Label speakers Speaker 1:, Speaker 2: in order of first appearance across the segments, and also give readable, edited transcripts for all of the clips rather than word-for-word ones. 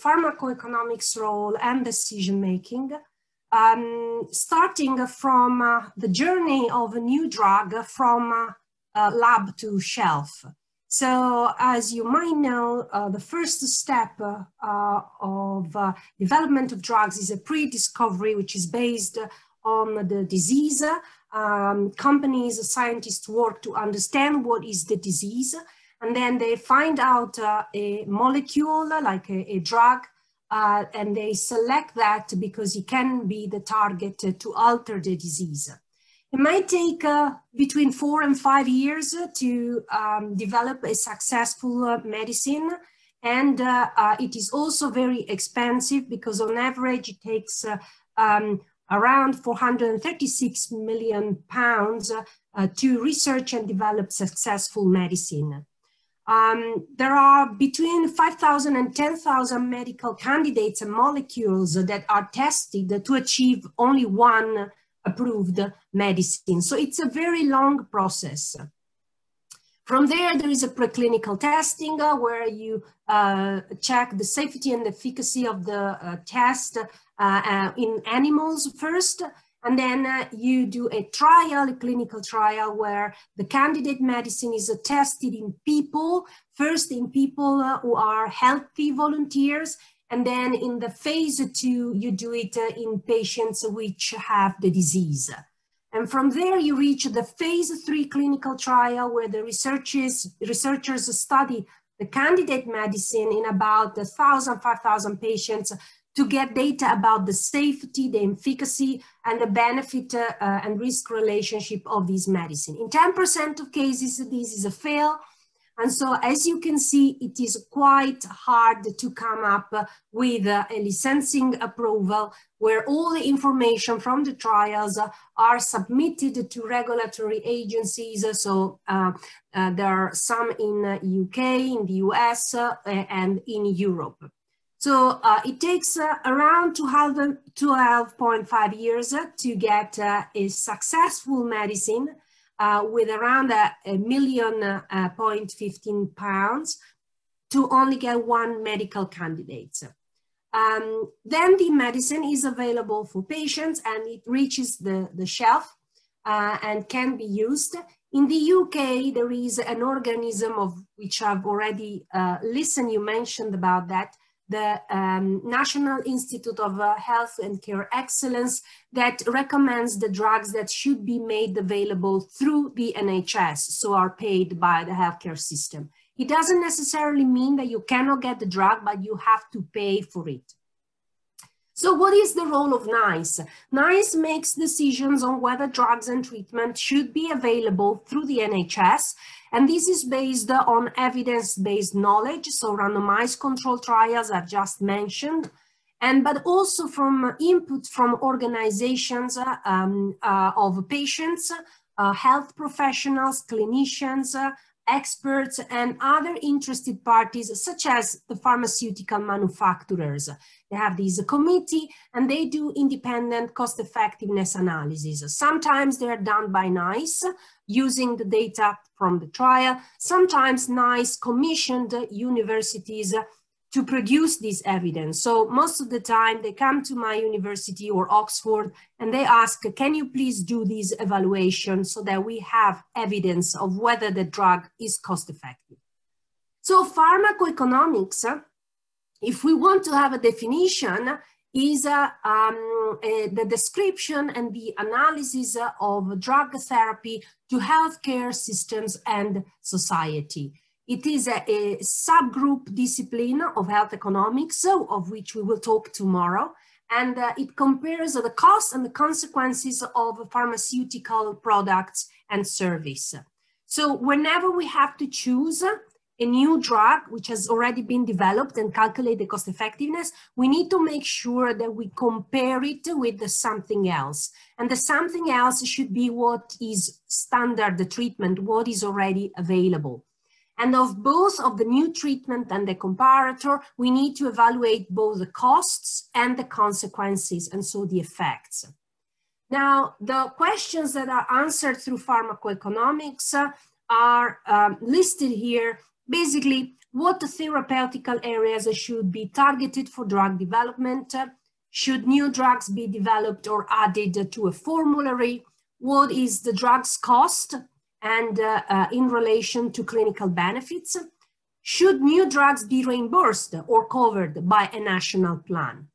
Speaker 1: pharmacoeconomics role and decision-making, starting from the journey of a new drug from lab to shelf. So as you might know, the first step of development of drugs is a pre-discovery, which is based on the disease. Companies, scientists work to understand what is the disease, and then they find out a molecule, like a drug, and they select that because it can be the target to alter the disease. It might take between 4 and 5 years to develop a successful medicine. And it is also very expensive because on average it takes around 436 million pounds to research and develop successful medicine. There are between 5,000 and 10,000 medical candidates and molecules that are tested to achieve only one approved medicine. So it's a very long process. From there is a preclinical testing where you check the safety and efficacy of the test in animals first, and then you do a trial, a clinical trial, where the candidate medicine is tested in people, first in people who are healthy volunteers, and then in the phase 2, you do it in patients which have the disease. And from there, you reach the phase 3 clinical trial where the researchers study the candidate medicine in about 1,000, 5,000 patients to get data about the safety, the efficacy, and the benefit and risk relationship of this medicine. In 10% of cases, this is a fail. And so, as you can see, it is quite hard to come up with a licensing approval where all the information from the trials are submitted to regulatory agencies. So there are some in UK, in the US, and in Europe. So it takes around 12.5 years to get a successful medicine with around £1.15 million to only get one medical candidate. Then the medicine is available for patients and it reaches the shelf and can be used. In the UK, there is an organism of which I've already listened, you mentioned about that, the National Institute of Health and Care Excellence, that recommends the drugs that should be made available through the NHS, so are paid by the healthcare system. It doesn't necessarily mean that you cannot get the drug, but you have to pay for it. So what is the role of NICE? NICE makes decisions on whether drugs and treatment should be available through the NHS. And this is based on evidence-based knowledge, so randomized controlled trials I've just mentioned, but also from input from organizations of patients, health professionals, clinicians, experts, and other interested parties, such as the pharmaceutical manufacturers. They have this committee and they do independent cost effectiveness analysis. Sometimes they're done by NICE using the data from the trial. Sometimes NICE commissioned universities to produce this evidence. So most of the time they come to my university or Oxford and they ask, can you please do this evaluation so that we have evidence of whether the drug is cost effective. So pharmacoeconomics, if we want to have a definition, is the description and the analysis of drug therapy to healthcare systems and society. It is a subgroup discipline of health economics, of which we will talk tomorrow, and it compares the costs and the consequences of pharmaceutical products and service. So whenever we have to choose a new drug which has already been developed and calculate the cost effectiveness, we need to make sure that we compare it with something else. And the something else should be what is standard treatment, what is already available. And of both of the new treatment and the comparator, we need to evaluate both the costs and the consequences, and so the effects. Now, the questions that are answered through pharmacoeconomics are listed here Basically, what therapeutical areas should be targeted for drug development? Should new drugs be developed or added to a formulary? What is the drug's cost and in relation to clinical benefits? Should new drugs be reimbursed or covered by a national plan?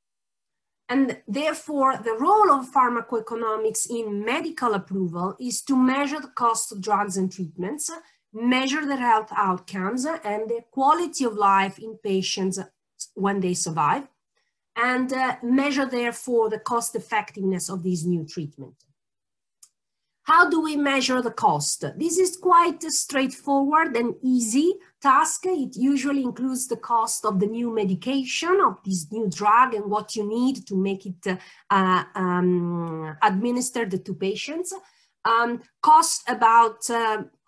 Speaker 1: And therefore, the role of pharmacoeconomics in medical approval is to measure the cost of drugs and treatments, measure the health outcomes and the quality of life in patients when they survive, and measure, therefore, the cost effectiveness of these new treatments. How do we measure the cost? This is quite a straightforward and easy task. It usually includes the cost of the new medication, of this new drug, and what you need to make it administered to patients. Cost about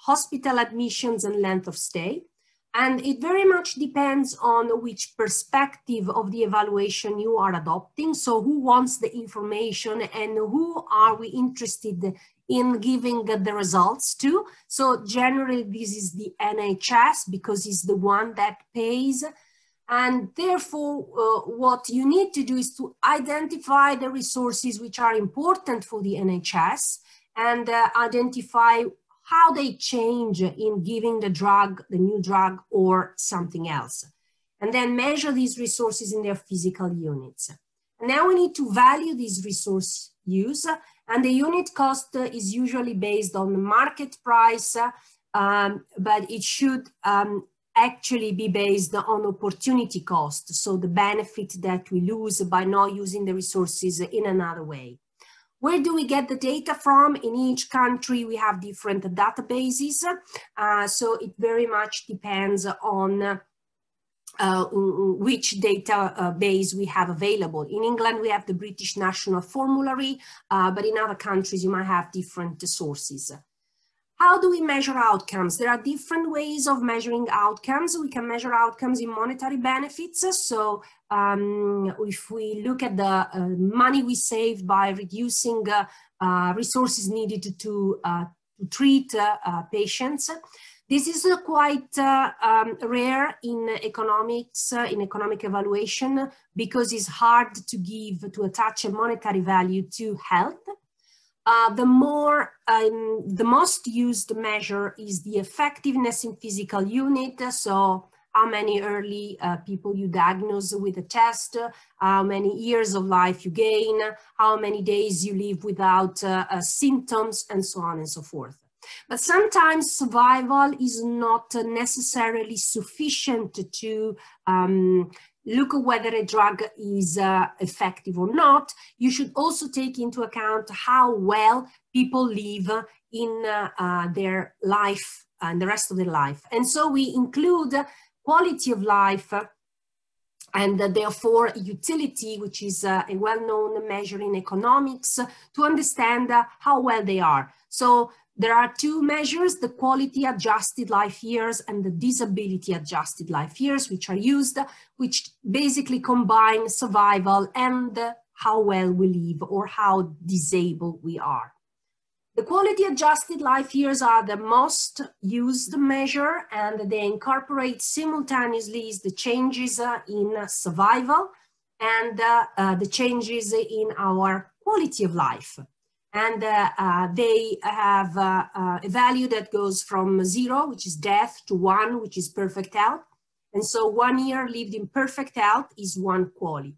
Speaker 1: hospital admissions and length of stay. And it very much depends on which perspective of the evaluation you are adopting. So who wants the information and who are we interested in giving the results to? So generally this is the NHS because it's the one that pays. And therefore what you need to do is to identify the resources which are important for the NHS and identify how they change in giving the drug, the new drug, or something else. And then measure these resources in their physical units. And now we need to value this resource use, and the unit cost is usually based on the market price, but it should actually be based on opportunity cost, so the benefit that we lose by not using the resources in another way. Where do we get the data from? In each country, we have different databases. So it very much depends on which database we have available. In England, we have the British National Formulary, but in other countries, you might have different sources. How do we measure outcomes? There are different ways of measuring outcomes. We can measure outcomes in monetary benefits. So if we look at the money we save by reducing resources needed to treat patients, this is quite rare in economics, in economic evaluation, because it's hard to attach a monetary value to health. The most used measure is the effectiveness in physical unit. So how many early people you diagnose with a test, how many years of life you gain, how many days you live without symptoms, and so on and so forth. But sometimes survival is not necessarily sufficient to look at whether a drug is effective or not. You should also take into account how well people live in their life and the rest of their life. And so we include quality of life and therefore utility, which is a well-known measure in economics, to understand how well they are. So there are two measures, the quality adjusted life years and the disability adjusted life years, which are used, which basically combine survival and how well we live or how disabled we are. The quality adjusted life years are the most used measure, and they incorporate simultaneously the changes in survival and the changes in our quality of life. And they have a value that goes from 0, which is death, to 1, which is perfect health. And so 1 year lived in perfect health is 1 QALY.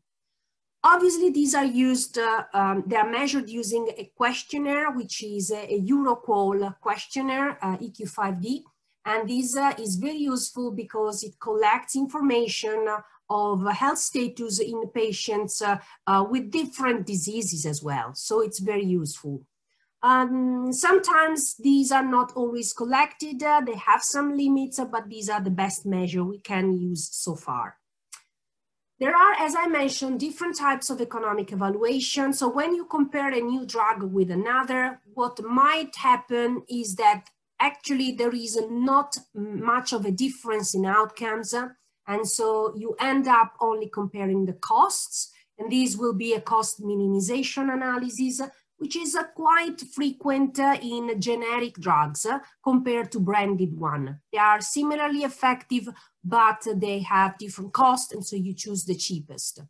Speaker 1: Obviously, these are used, they are measured using a questionnaire, which is a EuroQol questionnaire, EQ5D. And this is very useful because it collects information of health status in patients with different diseases as well. So it's very useful. Sometimes these are not always collected. They have some limits, but these are the best measure we can use so far. There are, as I mentioned, different types of economic evaluation. So when you compare a new drug with another, what might happen is that actually there is not much of a difference in outcomes. And so you end up only comparing the costs, and these will be a cost minimization analysis, which is quite frequent in generic drugs compared to branded one. They are similarly effective, but they have different costs, and so you choose the cheapest.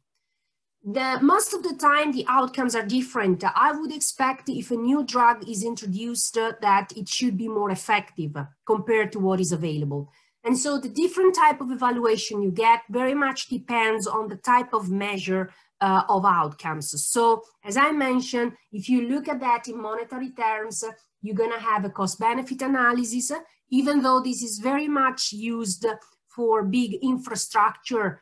Speaker 1: Most of the time, the outcomes are different. I would expect if a new drug is introduced that it should be more effective compared to what is available. And so the different type of evaluation you get very much depends on the type of measure of outcomes. So as I mentioned, if you look at that in monetary terms, you're gonna have a cost-benefit analysis, even though this is very much used for big infrastructure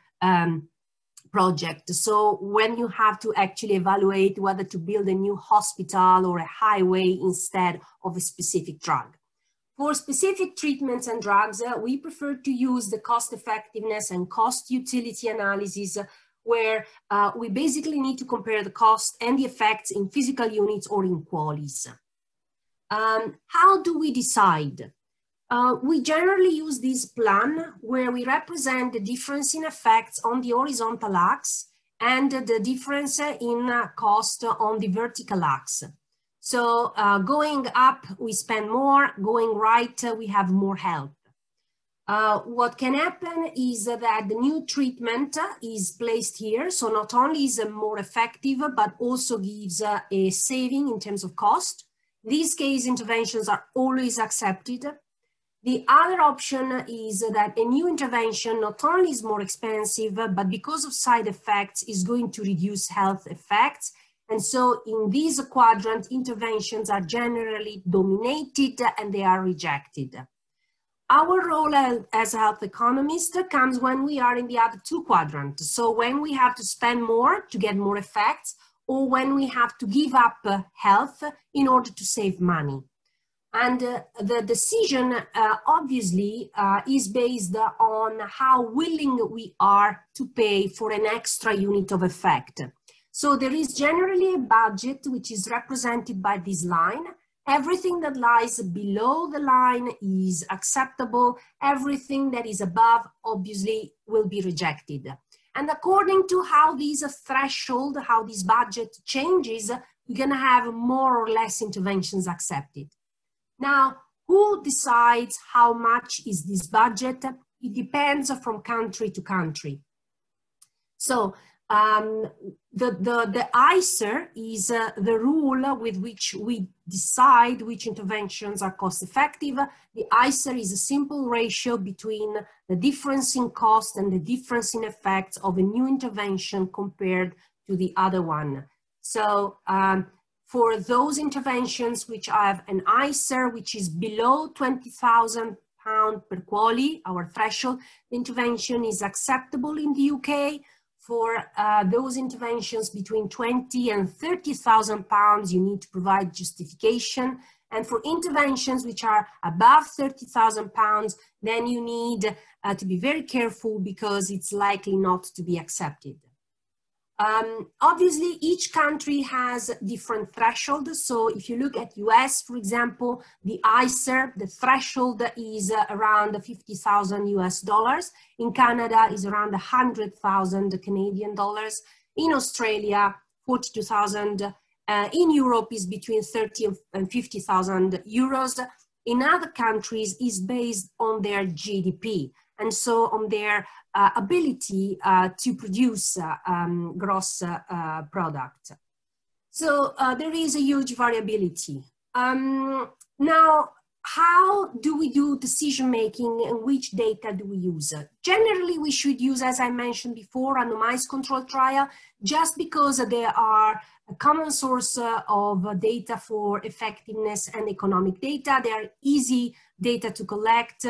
Speaker 1: project. So when you have to actually evaluate whether to build a new hospital or a highway instead of a specific drug. For specific treatments and drugs, we prefer to use the cost effectiveness and cost utility analysis, where we basically need to compare the cost and the effects in physical units or in QALYs. How do we decide? We generally use this plan where we represent the difference in effects on the horizontal axis and the difference in cost on the vertical axis. So going up, we spend more, going right, we have more health. What can happen is that the new treatment is placed here. So not only is it more effective, but also gives a saving in terms of cost. In this case, interventions are always accepted. The other option is that a new intervention not only is more expensive, but because of side effects is going to reduce health effects. And so in this quadrant, interventions are generally dominated and they are rejected. Our role as a health economist comes when we are in the other two quadrants. So when we have to spend more to get more effects, or when we have to give up health in order to save money. And the decision obviously is based on how willing we are to pay for an extra unit of effect. So there is generally a budget which is represented by this line. Everything that lies below the line is acceptable. Everything that is above obviously will be rejected. And according to how this threshold, how this budget changes, we're gonna have more or less interventions accepted. Now, who decides how much is this budget? It depends from country to country. So the ICER is the rule with which we decide which interventions are cost effective. The ICER is a simple ratio between the difference in cost and the difference in effects of a new intervention compared to the other one. So for those interventions which have an ICER which is below £20,000 per QALY, our threshold, the intervention is acceptable in the UK. For those interventions between £20,000 and £30,000, you need to provide justification. And for interventions which are above £30,000, then you need to be very careful because it's likely not to be accepted. Obviously, each country has different thresholds. So if you look at US, for example, the ICER, the threshold is around 50,000 US dollars. In Canada is around 100,000 Canadian dollars. In Australia, 42,000. In Europe is between 30 and 50,000 euros. In other countries is based on their GDP. And so on their ability to produce gross product. So there is a huge variability. Now, how do we do decision making and which data do we use? Generally, we should use, as I mentioned before, randomized control trial, just because they are a common source of data for effectiveness and economic data. They are easy data to collect.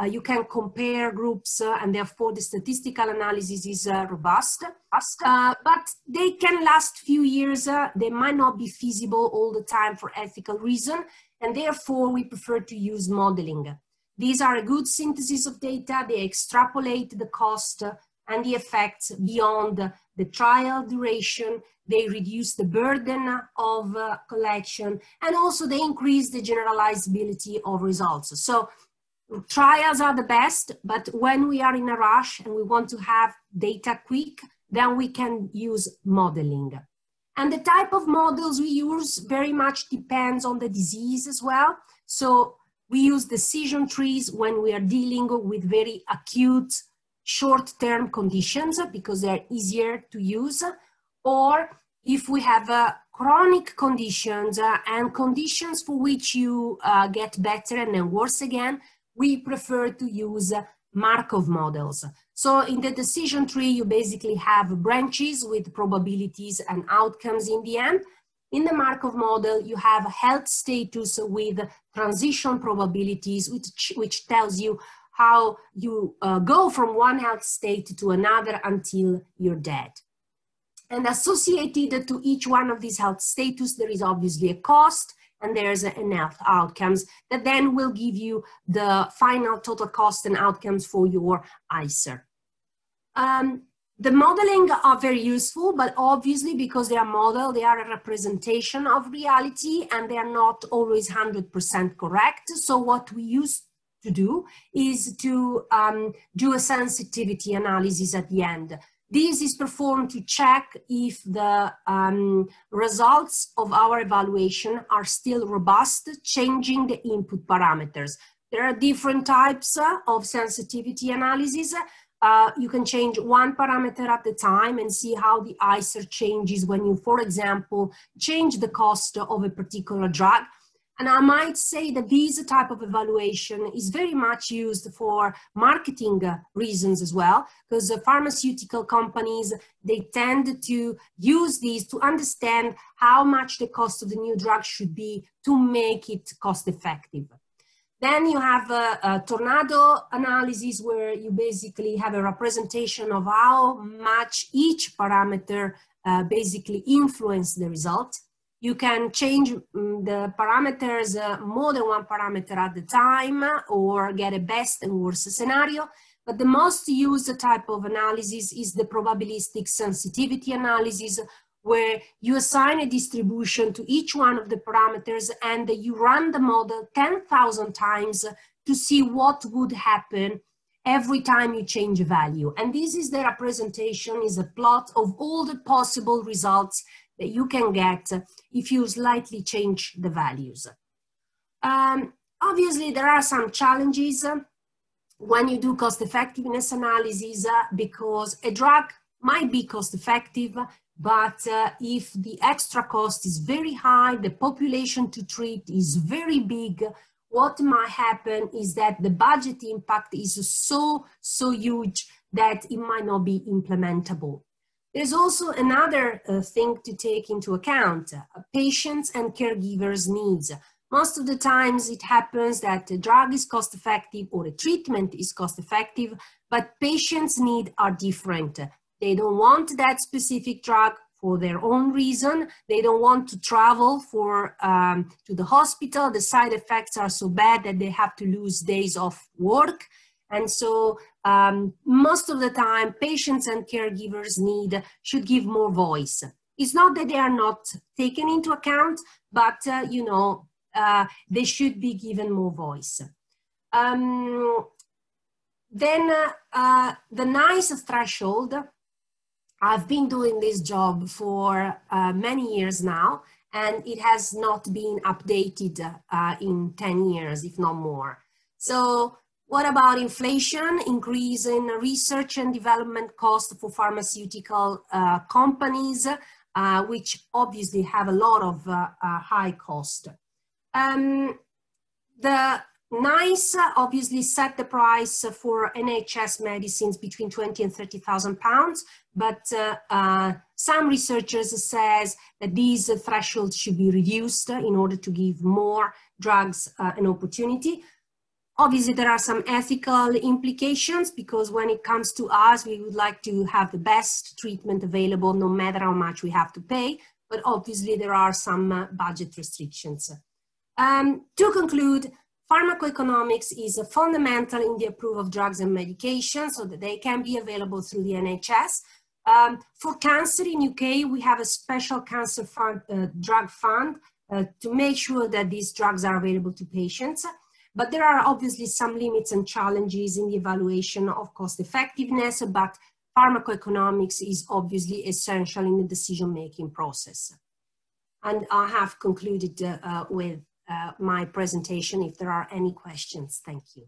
Speaker 1: You can compare groups and therefore the statistical analysis is robust. But they can last few years. They might not be feasible all the time for ethical reason. And therefore, we prefer to use modeling. These are a good synthesis of data. They extrapolate the cost and the effects beyond the trial duration. They reduce the burden of collection, and also they increase the generalizability of results. So trials are the best, but when we are in a rush and we want to have data quick, then we can use modeling. And the type of models we use very much depends on the disease as well. So we use decision trees when we are dealing with very acute short-term conditions because they're easier to use, or if we have chronic conditions and conditions for which you get better and then worse again, we prefer to use Markov models. So in the decision tree, you basically have branches with probabilities and outcomes in the end. In the Markov model, you have health status with transition probabilities, which tells you how you go from one health state to another until you're dead. And associated to each one of these health status, there is obviously a cost, and there's an health outcomes that then will give you the final total cost and outcomes for your ICER. The modeling are very useful, but obviously because they are model, they are a representation of reality and they are not always 100% correct. So what we used to do is to do a sensitivity analysis at the end. This is performed to check if the results of our evaluation are still robust, changing the input parameters. There are different types of sensitivity analysis. You can change one parameter at a time and see how the ICER changes when you, for example, change the cost of a particular drug. And I might say that this type of evaluation is very much used for marketing reasons as well, because pharmaceutical companies, they tend to use these to understand how much the cost of the new drug should be to make it cost effective. Then you have a tornado analysis where you basically have a representation of how much each parameter basically influence the result. You can change the parameters, more than one parameter at the time, or get a best and worst scenario. But the most used type of analysis is the probabilistic sensitivity analysis, where you assign a distribution to each one of the parameters and you run the model 10,000 times to see what would happen every time you change a value. And this is the representation, is a plot of all the possible results that you can get if you slightly change the values. Obviously, there are some challenges when you do cost effectiveness analysis because a drug might be cost effective, but if the extra cost is very high, the population to treat is very big, what might happen is that the budget impact is so huge that it might not be implementable. There's also another thing to take into account, patients and caregivers' needs. Most of the times it happens that a drug is cost effective or a treatment is cost effective, but patients' needs are different. They don't want that specific drug for their own reason. They don't want to travel to the hospital. The side effects are so bad that they have to lose days of work. And so most of the time, patients and caregivers should give more voice. It's not that they are not taken into account, but they should be given more voice. Then the NICE threshold, I've been doing this job for many years now, and it has not been updated in 10 years, if not more. So what about inflation, increase in research and development costs for pharmaceutical companies, which obviously have a lot of high cost? The NICE obviously set the price for NHS medicines between 20 and 30,000 pounds, but some researchers says that these thresholds should be reduced in order to give more drugs an opportunity. Obviously, there are some ethical implications because when it comes to us, we would like to have the best treatment available no matter how much we have to pay, but obviously there are some budget restrictions. To conclude, pharmacoeconomics is fundamental in the approval of drugs and medications so that they can be available through the NHS. For cancer in UK, we have a special cancer fund, drug fund to make sure that these drugs are available to patients. But there are obviously some limits and challenges in the evaluation of cost effectiveness, but pharmacoeconomics is obviously essential in the decision-making process. And I have concluded with my presentation. If there are any questions, thank you.